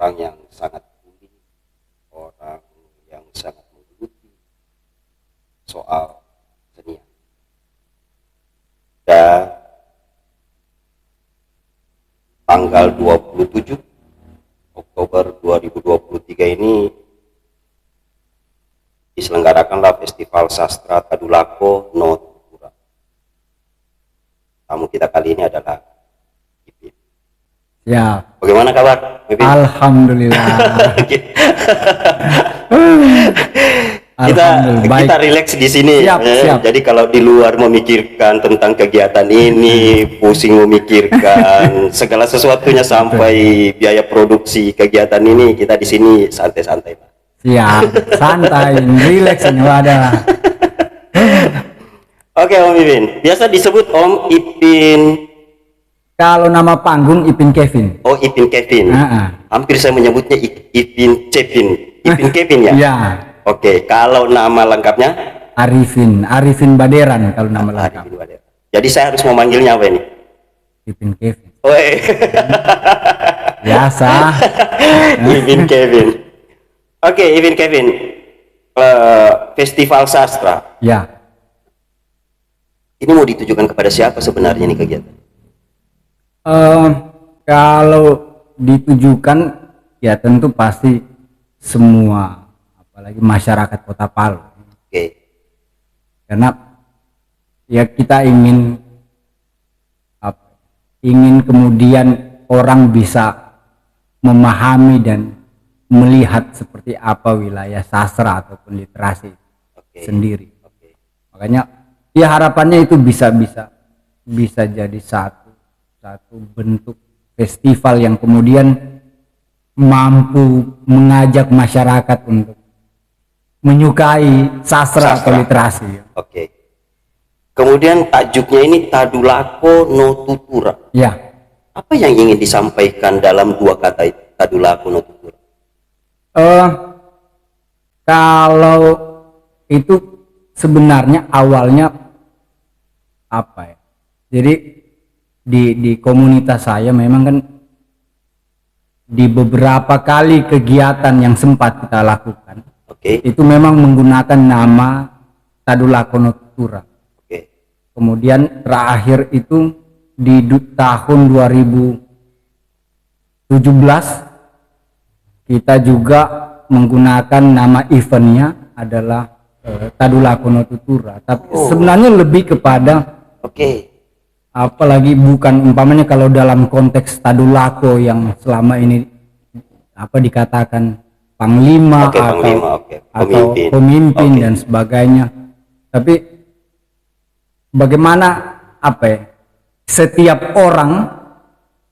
orang yang sangat peduli, orang yang sangat menggeluti soal seni. Dan tanggal 27 Oktober 2023 ini diselenggarakanlah Festival Sastra Tadulako No Tutura. Tamu kita kali ini adalah Ipin. Ya. Bagaimana kabar, Ipin? Alhamdulillah. Kita rileks di sini. Siap. Jadi kalau di luar memikirkan tentang kegiatan ini, pusing memikirkan segala sesuatunya sampai biaya produksi kegiatan ini, kita di sini santai-santai, Pak. Siap, santai, rileks ini wadah. Oke, Om Ipin. Biasa disebut Om Ipin. Kalau nama panggung Ipin Kevin. Oh, Ipin Kevin. Hampir saya menyebutnya Ipin Kevin. Ipin Kevin ya? Iya. Oke, kalau nama lengkapnya? Arifin Baderan kalau nama lengkap. Arifin Baderan. Jadi saya harus memanggilnya apa ini? Ipin Kevin. Woi. Biasa. Ipin Kevin. Oke, Ipin Kevin. Festival Sastra. Ya. Ini mau ditujukan kepada siapa sebenarnya ini kegiatan? Kalau ditujukan ya tentu pasti semua, apalagi masyarakat Kota Palu. Oke. Karena ya kita ingin kemudian orang bisa memahami dan melihat seperti apa wilayah sastra ataupun literasi sendiri. Makanya ya harapannya itu bisa jadi satu bentuk festival yang kemudian mampu mengajak masyarakat untuk menyukai sastra atau literasi. Oke. Kemudian tajuknya ini Tadulako No Tutura. Ya. Apa yang ingin disampaikan dalam dua kata itu, Tadulako No Tutura? Kalau itu sebenarnya awalnya apa ya? Jadi di komunitas saya memang kan di beberapa kali kegiatan yang sempat kita lakukan, itu memang menggunakan nama Tadulako No Tutura. Kemudian terakhir itu di tahun 2017 kita juga menggunakan nama eventnya adalah Tadulako No Tutura. Tapi sebenarnya lebih kepada apalagi bukan umpamanya kalau dalam konteks Tadulako yang selama ini dikatakan panglima atau pemimpin dan sebagainya. Tapi bagaimana setiap orang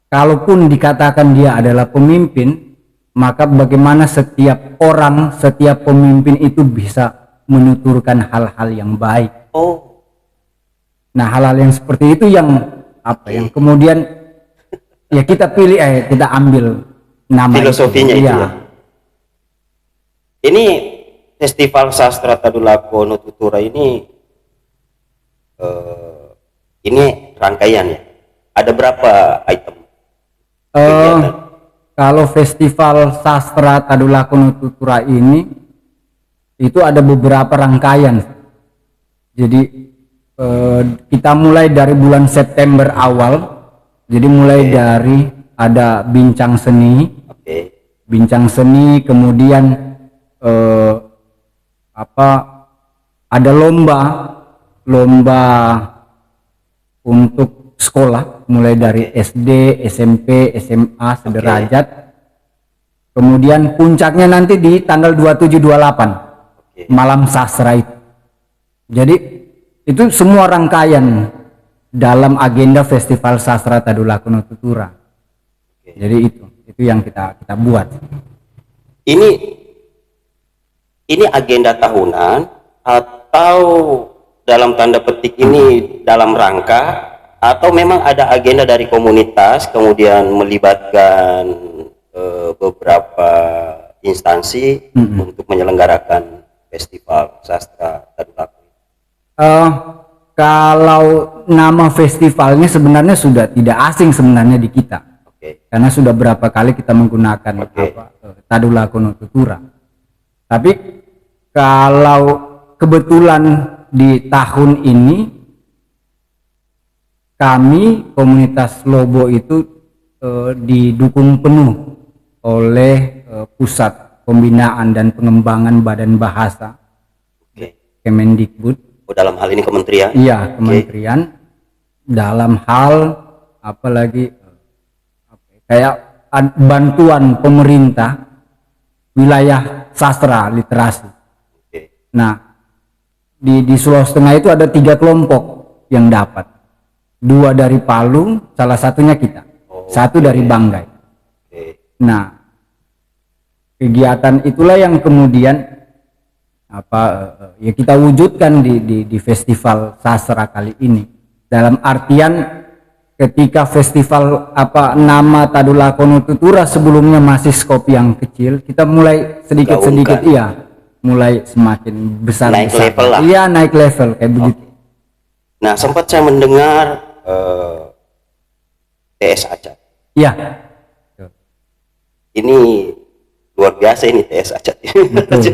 kalaupun dikatakan dia adalah pemimpin, maka bagaimana setiap orang, setiap pemimpin itu bisa menuturkan hal-hal yang baik. Nah, hal-hal yang seperti itu yang yang kemudian ya kita pilih, kita ambil nama filosofinya itu ya. Ini Festival Sastra Tadulako No Tutura ini rangkaian ya. Ada berapa item? Kalau Festival Sastra Tadulako No Tutura ini itu ada beberapa rangkaian. Jadi kita mulai dari bulan September awal. Jadi mulai dari ada bincang seni, kemudian ada lomba untuk sekolah mulai dari SD, SMP, SMA sederajat. Kemudian puncaknya nanti di tanggal 27-28 malam sastra itu. Jadi itu semua rangkaian dalam agenda Festival Sastra Tadulako No Tutura. Jadi itu yang kita buat. Ini agenda tahunan atau dalam tanda petik ini dalam rangka, atau memang ada agenda dari komunitas kemudian melibatkan beberapa instansi untuk menyelenggarakan Festival Sastra Tadulako? Kalau nama festivalnya sebenarnya sudah tidak asing sebenarnya di kita. Oke. karena sudah berapa kali kita menggunakan Oke. Tadula Kuno Tutura. Tapi kalau kebetulan di tahun ini kami komunitas Lobo itu didukung penuh oleh Pusat Pembinaan dan Pengembangan Badan Bahasa Oke. Kemendikbud. Oh, dalam hal ini kementerian. Iya, kementerian dalam hal apalagi kayak bantuan pemerintah wilayah sastra literasi. Oke. Nah, di Sulawesi Tengah itu ada 3 kelompok yang dapat. 2 dari Palu, salah satunya kita. Oh, 1 dari Banggai. Oke. Nah, kegiatan itulah yang kemudian ya kita wujudkan di festival sastra kali ini. Dalam artian ketika festival nama Tadula Kuno Tutura sebelumnya masih skop yang kecil, kita mulai sedikit-sedikit mulai semakin besar. Naik level lah. Iya, naik level kayak begitu. Nah, sempat saya mendengar TS Acat. Iya. Ini luar biasa ini TS Acat. Betul.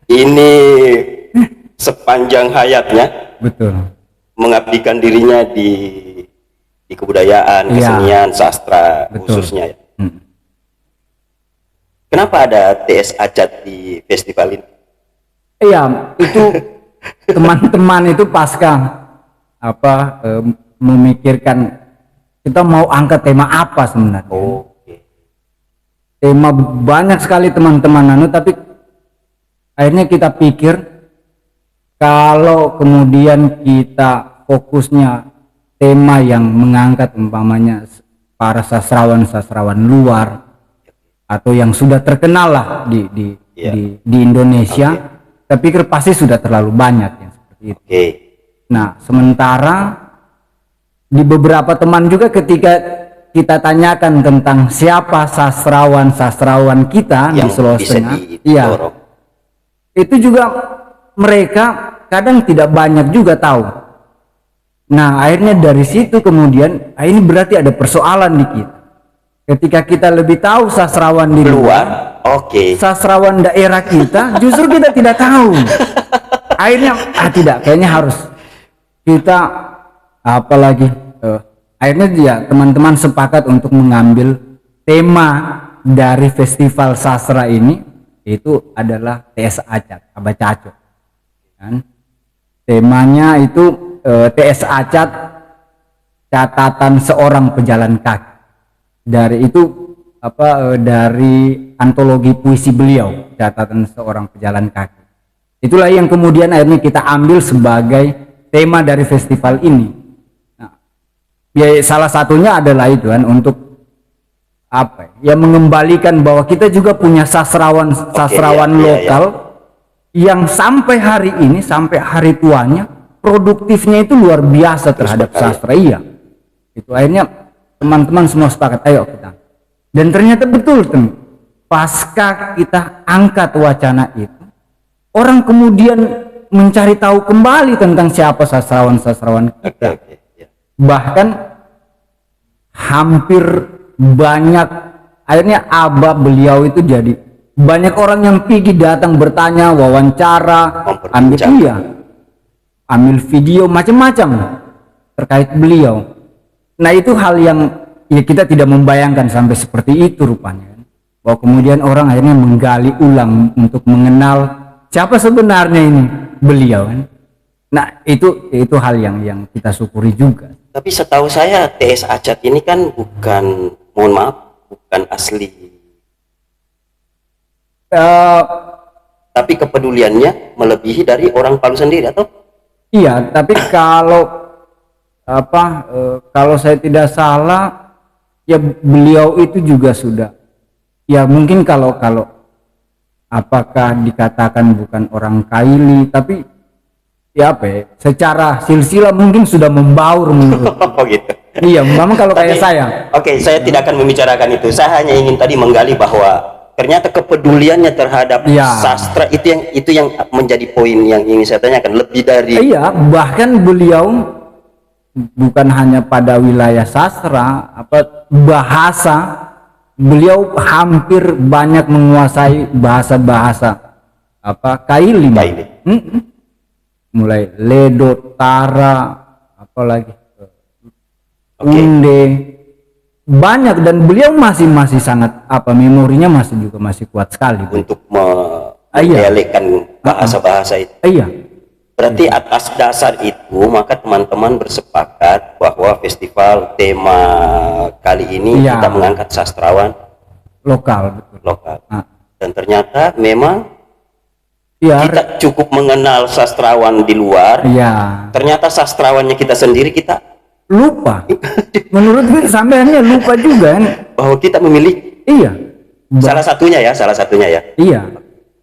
Ini sepanjang hayatnya Betul. mengabdikan dirinya di kebudayaan, Iya. kesenian, sastra Betul. khususnya. Ya. Hmm. Kenapa ada TS Acat di festival ini? Iya, itu teman-teman itu pasca memikirkan kita mau angkat tema apa sebenarnya. Oke. Tema banyak sekali teman-teman tapi akhirnya kita pikir kalau kemudian kita fokusnya tema yang mengangkat umpamanya para sastrawan-sastrawan luar atau yang sudah terkenal lah di Indonesia, saya pikir pasti sudah terlalu banyak yang seperti itu. Oke. Nah, sementara di beberapa teman juga ketika kita tanyakan tentang siapa sastrawan-sastrawan kita di Yang Sulawesi bisa Tengah, didorong. itu juga mereka kadang tidak banyak juga tahu. Nah, akhirnya dari situ kemudian ini berarti ada persoalan di kita. Ketika kita lebih tahu sastrawan di luar, Oke. sastrawan daerah kita justru kita tidak tahu. Akhirnya tidak, kayaknya harus kita apalagi akhirnya dia teman-teman sepakat untuk mengambil tema dari festival sastra ini, itu adalah TS Acat, Abacaco kan. Temanya itu TS Acat, catatan seorang pejalan kaki. Dari itu dari antologi puisi beliau, catatan seorang pejalan kaki. Itulah yang kemudian akhirnya kita ambil sebagai tema dari festival ini. Nah, ya salah satunya adalah itu kan, untuk mengembalikan bahwa kita juga punya sastrawan lokal yang sampai hari ini, sampai hari tuanya produktifnya itu luar biasa terhadap sastra. Iya, itu akhirnya teman-teman semua sepakat, ayo kita. Dan ternyata betul, pasca kita angkat wacana itu, orang kemudian mencari tahu kembali tentang siapa sastrawan-sastrawan kita. Bahkan hampir banyak, akhirnya beliau itu jadi banyak orang yang pergi datang bertanya, wawancara, ambil video macam-macam terkait beliau. Nah, itu hal yang kita tidak membayangkan sampai seperti itu rupanya, bahwa kemudian orang akhirnya menggali ulang untuk mengenal siapa sebenarnya ini beliau kan. Nah, itu hal yang kita syukuri juga. Tapi setahu saya TS Acat ini kan bukan, mohon maaf, bukan asli. Tapi kepeduliannya melebihi dari orang Palu sendiri, atau? Iya, tapi kalau saya tidak salah, ya beliau itu juga sudah, ya mungkin kalau apakah dikatakan bukan orang Kaili, tapi secara silsilah mungkin sudah membaur menurut. Oh gitu. Iya, memang kalau kayak saya. Oke, saya tidak akan membicarakan itu. Saya hanya ingin tadi menggali bahwa ternyata kepeduliannya terhadap sastra itu yang menjadi poin yang ingin saya tanyakan, lebih dari. Iya, bahkan beliau bukan hanya pada wilayah sastra, apa bahasa, beliau hampir banyak menguasai bahasa-bahasa apa Kaili. Mulai Ledo, Tara, apalagi Unde, banyak, dan beliau masih sangat apa memorinya masih kuat sekali untuk mendialekkan bahasa-bahasa itu. Iya. Berarti atas dasar itu maka teman-teman bersepakat bahwa festival tema kali ini kita mengangkat sastrawan lokal, betul. Dan ternyata memang kita cukup mengenal sastrawan di luar. Ternyata sastrawannya kita sendiri kita lupa. Menurut gue sampeannya lupa juga kan bahwa kita memiliki. Salah satunya ya.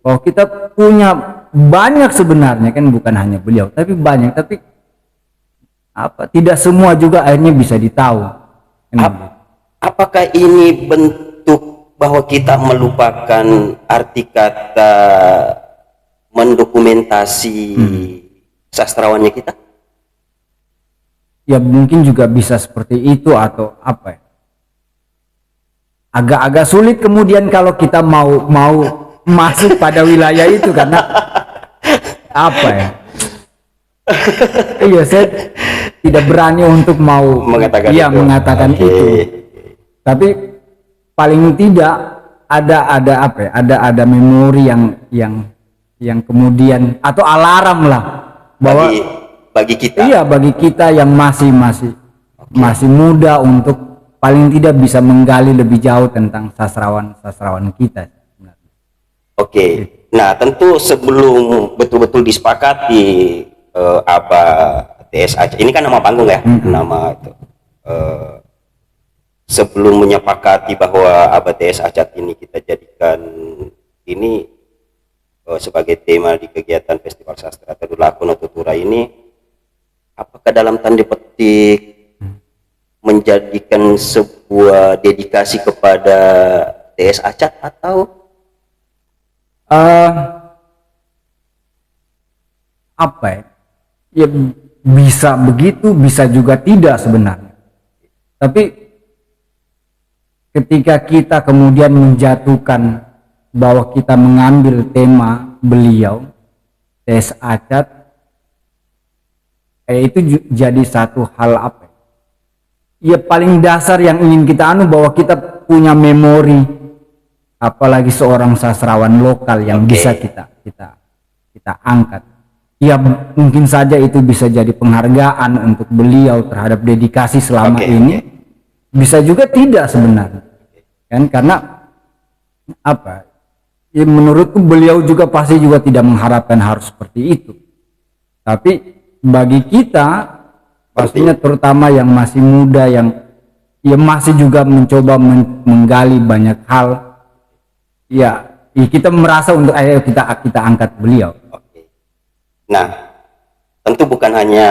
Bahwa kita punya banyak sebenarnya, kan bukan hanya beliau tapi banyak, tapi apa tidak semua juga akhirnya bisa ditahu. Apakah ini bentuk bahwa kita melupakan arti kata mendokumentasi sastrawannya kita? Ya mungkin juga bisa seperti itu, atau apa ya, agak-agak sulit kemudian kalau kita mau masuk pada wilayah itu, karena apa ya, saya tidak berani untuk mau mengatakan itu. Tapi paling tidak ada memori yang kemudian, atau alarm lah, bahwa bagi kita bagi kita yang masih muda, untuk paling tidak bisa menggali lebih jauh tentang sastrawan kita. Nah, tentu sebelum betul-betul disepakati Aba TS Acat, ini kan nama panggung ya, nama itu. Sebelum menyepakati bahwa Aba TS Acat ini kita jadikan ini sebagai tema di kegiatan Festival Sastra Tadulakon Tutura ini, apakah dalam tanda petik menjadikan sebuah dedikasi kepada TS Acat atau apa ya, bisa begitu, bisa juga tidak sebenarnya. Tapi ketika kita kemudian menjatuhkan bahwa kita mengambil tema beliau TS Acat, itu jadi satu hal apa ya, paling dasar yang ingin kita bahwa kita punya memori, apalagi seorang sastrawan lokal yang bisa kita angkat. Ya mungkin saja itu bisa jadi penghargaan untuk beliau terhadap dedikasi selama ini. Bisa juga tidak sebenarnya, kan, karena apa ya, menurutku beliau juga pasti juga tidak mengharapkan harus seperti itu. Tapi bagi kita pastinya, terutama yang masih muda, yang masih juga mencoba menggali banyak hal, ya kita merasa untuk ayo kita angkat beliau. Nah, tentu bukan hanya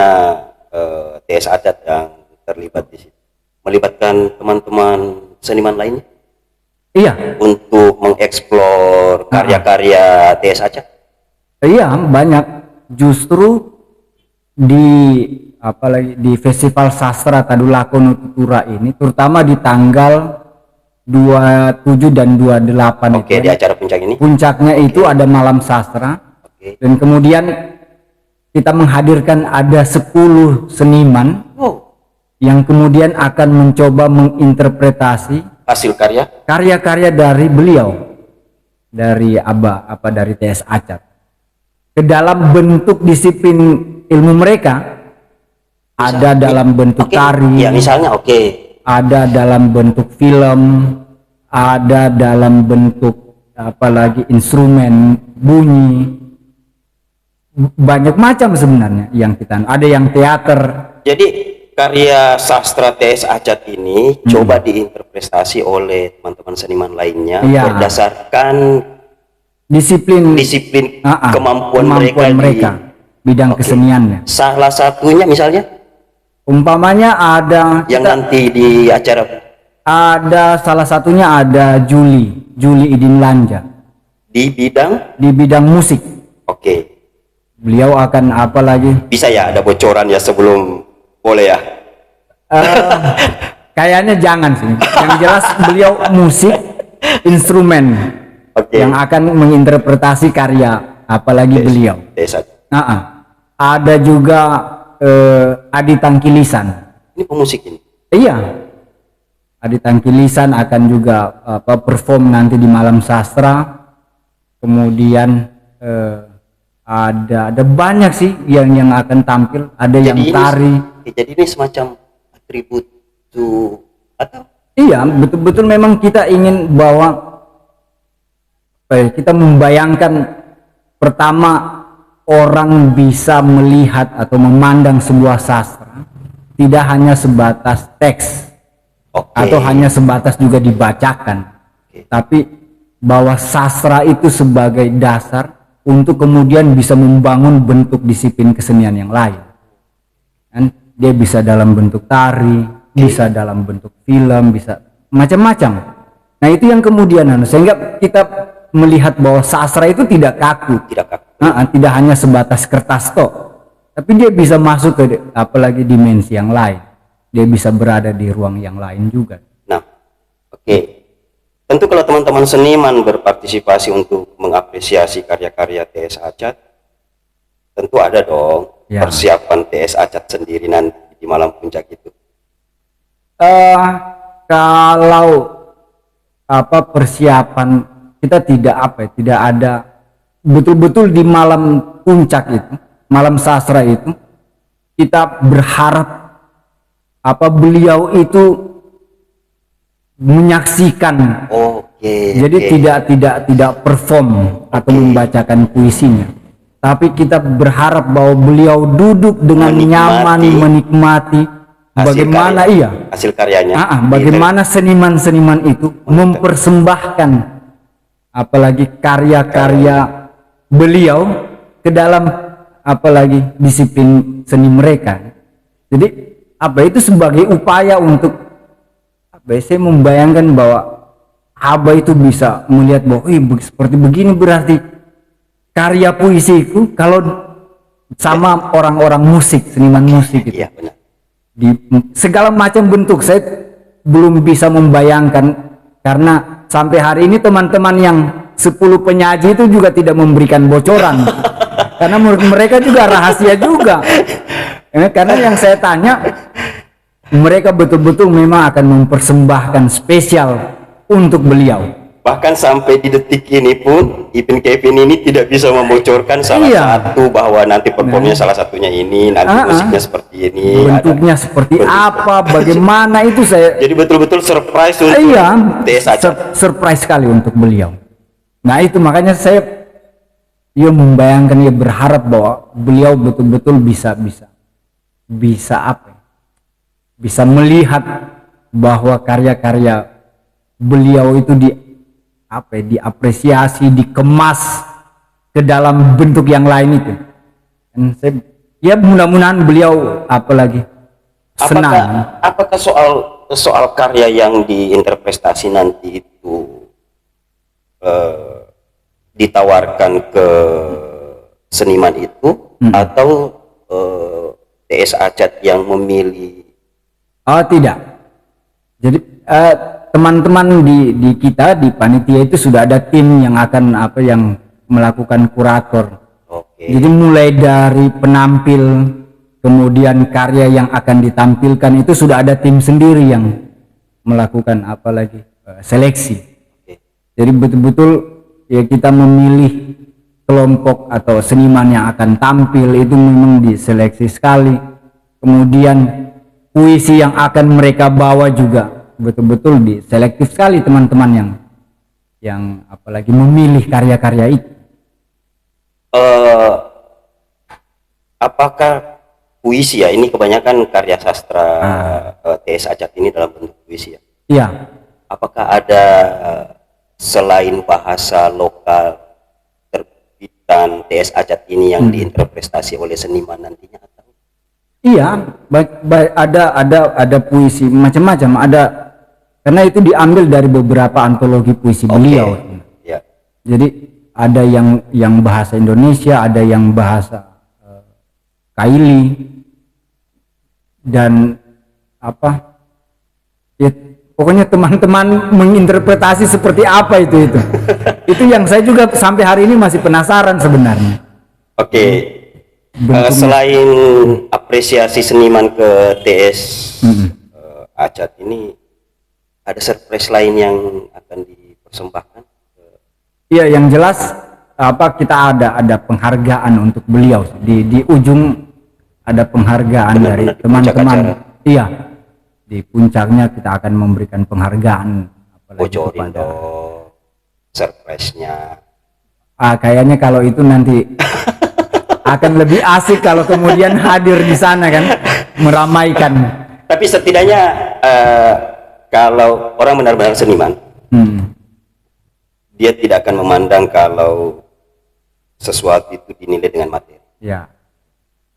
TS Acat yang terlibat di situ, melibatkan teman-teman seniman lainnya. Untuk mengeksplor karya-karya TS Acat. Banyak. Justru di Festival Sastra Tadulakon Tutura ini, terutama di tanggal 27 dan 28 itu, di acara puncak ini, puncaknya itu ada malam sastra, dan kemudian kita menghadirkan ada 10 seniman yang kemudian akan mencoba menginterpretasi hasil karya-karya dari beliau, dari dari TS Acat, ke dalam bentuk disiplin ilmu mereka. Ada dalam bentuk tari, misalnya ada dalam bentuk film, ada dalam bentuk apalagi instrumen bunyi, banyak macam sebenarnya yang kita ada, yang teater. Jadi karya sastra TS Acat ini coba diinterpretasi oleh teman-teman seniman lainnya berdasarkan disiplin kemampuan mereka bidang keseniannya. Salah satunya misalnya umpamanya ada yang nanti di acara, ada salah satunya ada Juli Idin Lanja di bidang musik. Beliau akan apa lagi? Bisa ya ada bocoran ya sebelum Boleh ya? Kayaknya jangan sih. Yang jelas beliau musik instrumen yang akan menginterpretasi karya, apalagi beliau. Ada juga Adi Tangkilisan. Ini pemusik ini? Iya. Adi Tangkilisan akan juga perform nanti di Malam Sastra. Kemudian ada banyak sih yang akan tampil. Ada jadi yang tari. Jadi ini semacam atribut atau? Iya, betul-betul memang kita ingin bahwa kita membayangkan pertama orang bisa melihat atau memandang sebuah sastra tidak hanya sebatas teks atau hanya sebatas juga dibacakan, tapi bahwa sastra itu sebagai dasar untuk kemudian bisa membangun bentuk disiplin kesenian yang lain. Dan dia bisa dalam bentuk tari, bisa dalam bentuk film, bisa macam-macam. Nah itu yang kemudian sehingga kita melihat bahwa sastra itu tidak kaku, tidak hanya sebatas kertas tok, tapi dia bisa masuk ke apalagi dimensi yang lain. Dia bisa berada di ruang yang lain juga. Nah, tentu kalau teman-teman seniman berpartisipasi untuk mengapresiasi karya-karya TS Acat, tentu ada dong persiapan TS Acat sendiri nanti di Malam Puncak itu. Kalau persiapan kita tidak ada betul-betul di Malam Puncak itu, Malam Sastra itu kita berharap beliau itu menyaksikan. Jadi tidak perform atau membacakan puisinya, tapi kita berharap bahwa beliau duduk dengan nyaman menikmati bagaimana hasil karyanya, bagaimana seniman-seniman itu mempersembahkan apalagi karya-karya beliau ke dalam apalagi disiplin seni mereka. Jadi itu sebagai upaya untuk saya membayangkan bahwa itu bisa melihat bahwa seperti begini berarti karya puisiku kalau sama orang-orang musik, seniman musik gitu. Di segala macam bentuk saya belum bisa membayangkan, karena sampai hari ini teman-teman yang 10 penyaji itu juga tidak memberikan bocoran karena menurut mereka juga rahasia juga. Karena yang saya tanya, mereka betul-betul memang akan mempersembahkan spesial untuk beliau. Bahkan sampai di detik ini pun Ipin Kevin ini tidak bisa membocorkan salah satu bahwa nanti performnya salah satunya ini, nanti musiknya seperti ini, bentuknya seperti apa, bagaimana itu saya. Jadi betul-betul surprise untuk surprise sekali untuk beliau. Nah itu makanya saya membayangkan, berharap bahwa beliau betul-betul bisa bisa melihat bahwa karya-karya beliau itu diapresiasi, dikemas ke dalam bentuk yang lain itu. Dan saya mudah-mudahan beliau senang. Apakah soal karya yang diinterpretasi nanti itu ditawarkan ke seniman itu atau TS Acat yang memilih? Tidak. Jadi teman-teman di kita di panitia itu sudah ada tim yang akan yang melakukan kurator. Jadi mulai dari penampil, kemudian karya yang akan ditampilkan itu sudah ada tim sendiri yang melakukan seleksi. Jadi betul-betul kita memilih kelompok atau seniman yang akan tampil itu memang diseleksi sekali. Kemudian puisi yang akan mereka bawa juga betul-betul diselektif sekali teman-teman yang apalagi memilih karya-karya itu. Apakah puisi ini kebanyakan karya sastra TS Acat ini dalam bentuk puisi ya? Iya. Apakah ada selain bahasa lokal terbitan TS Acat ini yang diinterpretasi oleh seniman nantinya? Iya, ada puisi macam-macam, karena itu diambil dari beberapa antologi puisi beliau. Jadi ada yang bahasa Indonesia, ada yang bahasa Kaili. dan apa ya, pokoknya teman-teman menginterpretasi seperti apa itu itu yang saya juga sampai hari ini masih penasaran sebenarnya. Oke. Selain apresiasi seniman ke TS Acat ini, ada surprise lain yang akan dipersembahkan? Iya, yang jelas apa, kita ada penghargaan untuk beliau di ujung, ada penghargaan dari teman-teman. Iya, di puncaknya kita akan memberikan penghargaan. Bocorin dong surprise-nya. Kayaknya kalau itu nanti akan lebih asik kalau kemudian hadir di sana kan, meramaikan. Tapi setidaknya kalau orang benar-benar seniman, dia tidak akan memandang kalau sesuatu itu dinilai dengan materi. Ya.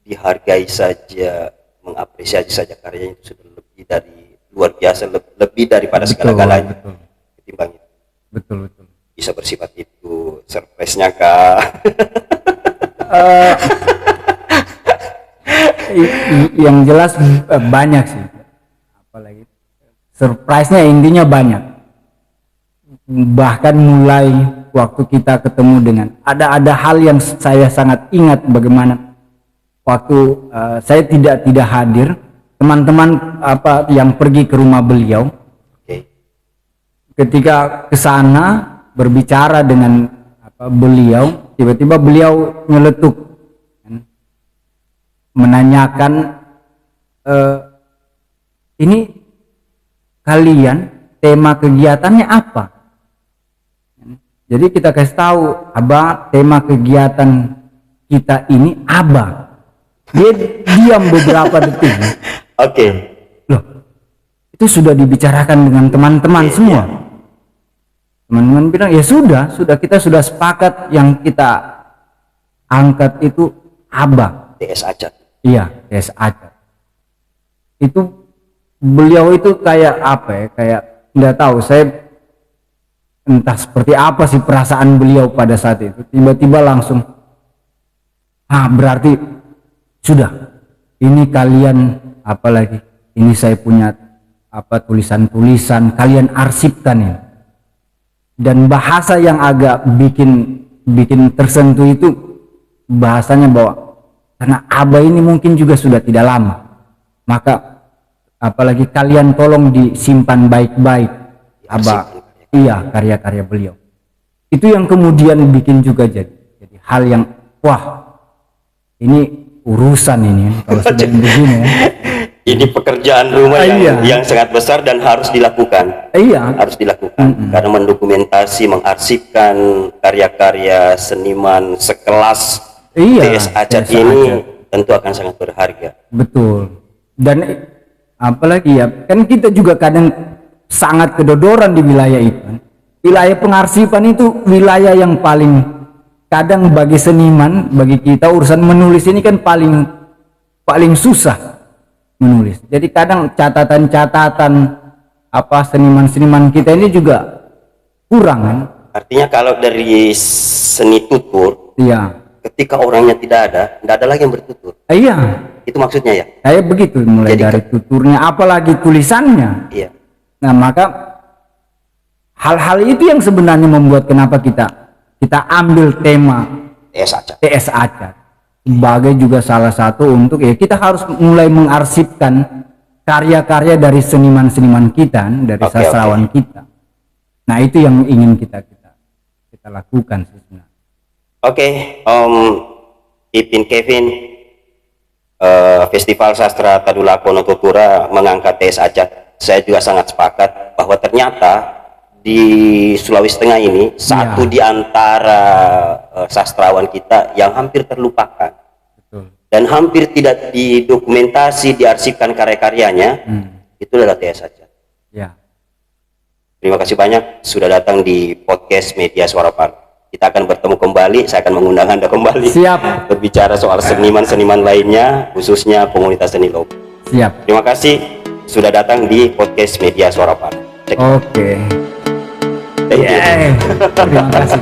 Dihargai saja, mengapresiasi saja karyanya itu sudah lebih dari luar biasa, lebih daripada segala-galanya. Ketimbang itu. Betul. Bisa bersifat itu surprise-nya kah? Yang jelas banyak sih, apalagi surprise-nya intinya banyak, bahkan mulai waktu kita ketemu dengan ada hal yang saya sangat ingat, bagaimana waktu saya tidak hadir, teman-teman yang pergi ke rumah beliau, ketika ke sana berbicara dengan beliau, tiba-tiba beliau nyeletuk menanyakan, ini kalian tema kegiatannya apa? Jadi kita kasih tahu, Abah, tema kegiatan kita ini Abah. Dia diam beberapa detik. Oke. Loh, itu sudah dibicarakan dengan teman-teman semua. Teman-teman bilang, ya sudah kita sudah sepakat, yang kita angkat itu Abah. TS Acat. Iya, TS Acat. Itu beliau itu kayak apa ya? Kayak nggak tahu, saya entah seperti apa sih perasaan beliau pada saat itu. Tiba-tiba langsung, berarti sudah. Ini kalian apalagi? Ini saya punya tulisan-tulisan, kalian arsipkan ini. Dan bahasa yang agak bikin tersentuh itu bahasanya, bahwa karena Abah ini mungkin juga sudah tidak lama, maka apalagi kalian tolong disimpan baik-baik Abah, iya, karya-karya beliau. Itu yang kemudian bikin juga jadi hal yang wah, ini urusan ini kalau sudah begini ya. Ini pekerjaan rumah yang sangat besar dan harus dilakukan. Iya, harus dilakukan karena mendokumentasi, mengarsipkan karya-karya seniman sekelas TS Acat ini tentu akan sangat berharga. Betul. Dan apalagi ya, kan kita juga kadang sangat kedodoran di wilayah itu. Wilayah pengarsipan itu wilayah yang paling, kadang bagi seniman, bagi kita urusan menulis ini kan paling susah menulis. Jadi kadang catatan-catatan seniman-seniman kita ini juga kurang kan. Artinya kalau dari seni tutur, iya, ketika orangnya tidak ada lagi yang bertutur. Iya. Itu maksudnya ya? Kayak begitu, mulai dari tuturnya, apalagi tulisannya. Iya. Nah, maka hal-hal itu yang sebenarnya membuat kenapa kita ambil tema TS Acat sebagai juga salah satu untuk ya kita harus mulai mengarsipkan karya-karya dari seniman-seniman kita, dari sastrawan kita. Nah, itu yang ingin kita lakukan sebenarnya. Ipin Kevin, Festival Sastra Tadulako Tutura mengangkat TS Acat. Saya juga sangat sepakat bahwa ternyata di Sulawesi Tengah ini satu di antara sastrawan kita yang hampir terlupakan. Betul. Dan hampir tidak didokumentasi, diarsipkan karya-karyanya, itu adalah TS Acat. Ya. Terima kasih banyak sudah datang di podcast Media Suara Palu. Kita akan bertemu kembali, saya akan mengundang Anda kembali. Siap. Berbicara soal seniman-seniman lainnya, khususnya komunitas seni lokal. Siap. Terima kasih sudah datang di podcast Media Suara Palu. Oke. Thank you. Terima kasih.